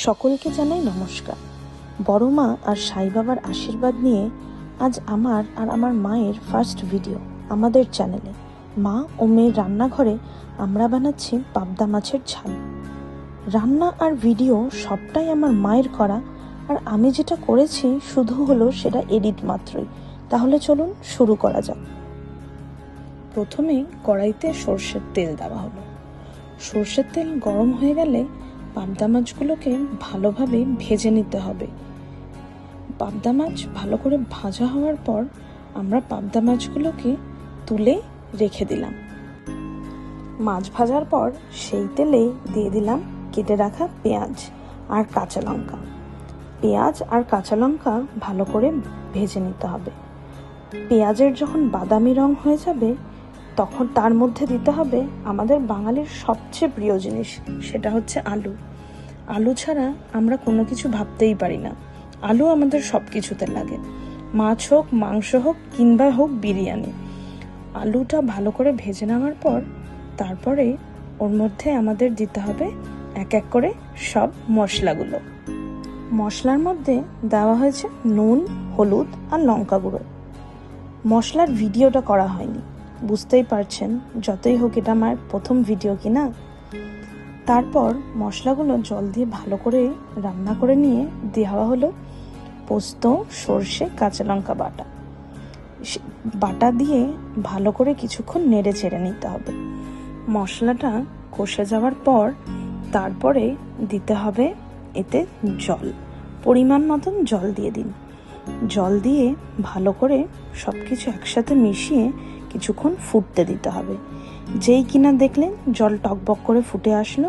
সকলকে জানাই নমস্কার। বড় মা আর সাই বাবার আশীর্বাদ নিয়ে আজ আমার আর আমার মায়ের ফার্স্ট ভিডিও আমাদের চ্যানেলে। মা ও মেয়ের রান্নাঘরে আমরা বানাচ্ছি পাবদা মাছের ঝাল। রান্না আর ভিডিও সবটাই আমার মায়ের করা, আর আমি যেটা করেছি শুধু হলো সেটা এডিট মাত্রই। তাহলে চলুন শুরু করা যাক। প্রথমে কড়াইতে সর্ষের তেল দেওয়া হলো। সর্ষের তেল গরম হয়ে গেলে পাবদা মাছগুলোকে ভালোভাবে ভেজে নিতে হবে। পাবদা মাছ ভালো করে ভাজা হওয়ার পর আমরা পাবদা মাছগুলোকে তুলে রেখে দিলাম। মাছ ভাজার পর সেই তেলে দিয়ে দিলাম কেটে রাখা পেঁয়াজ আর কাঁচা লঙ্কা। পেঁয়াজ আর কাঁচা লঙ্কা ভালো করে ভেজে নিতে হবে। পেঁয়াজের যখন বাদামি রং হয়ে যাবে তখন তার মধ্যে দিতে হবে আমাদের বাঙালির সবচেয়ে প্রিয় জিনিস, সেটা হচ্ছে আলু। আলু ছাড়া আমরা কোনো কিছু ভাবতেই পারি না। আলু আমাদের সব কিছুতে লাগে, মাছ হোক, মাংস হোক, কিংবা হোক বিরিয়ানি। আলুটা ভালো করে ভেজে নেওয়ার পর তারপরে ওর মধ্যে আমাদের দিতে হবে এক এক করে সব মশলাগুলো। মশলার মধ্যে দেওয়া হয়েছে নুন, হলুদ আর লঙ্কা গুঁড়ো। মশলার ভিডিওটা করা হয়নি, বুঝতেই পারছেন, যতই হোক এটা আমার প্রথম ভিডিও কিনা। তারপর মশলাগুলো জল দিয়ে ভালো করে রান্না করে নিয়ে দেওয়া হলো পোস্ত, সর্ষে, কাঁচা লঙ্কা বাটা দিয়ে ভালো করে কিছুক্ষণ নেড়ে চেড়ে নিতে হবে। মশলাটা কষে যাওয়ার পর তারপরে দিতে হবে এতে জল, পরিমাণ মতন জল দিয়ে দিন। জল দিয়ে ভালো করে সব কিছু একসাথে মিশিয়ে কিছুক্ষণ ফুটতে দিতে হবে। যেই কিনা দেখলেন জল টকবক করে ফুটে আসলো,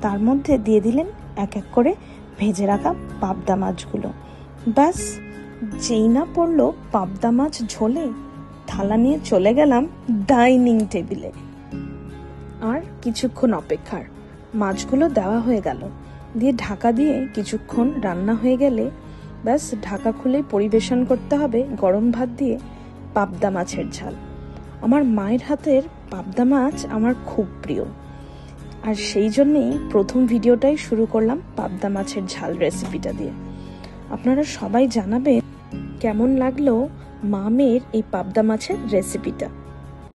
তার মধ্যে দিয়ে দিলেন এক এক করে ভেজে রাখা পাবদা মাছগুলো। ব্যাস, যেই না পড়লো পাবদা মাছ ঝোলে, থালা নিয়ে চলে গেলাম ডাইনিং টেবিলে। আর কিছুক্ষণ অপেক্ষার, মাছগুলো দেওয়া হয়ে গেল, দিয়ে ঢাকা দিয়ে কিছুক্ষণ রান্না হয়ে গেলে ব্যাস ঢাকা খুলেই পরিবেশন করতে হবে গরম ভাত দিয়ে পাবদা মাছের ঝাল। আমার মায়ের হাতের পাবদা মাছ আমার খুব প্রিয়, আর সেই জন্যেই প্রথম ভিডিওটাই শুরু করলাম পাবদা মাছের ঝাল রেসিপিটা দিয়ে। আপনারা সবাই জানাবেন কেমন লাগলো মা মেয়ের এই পাবদা মাছের রেসিপিটা।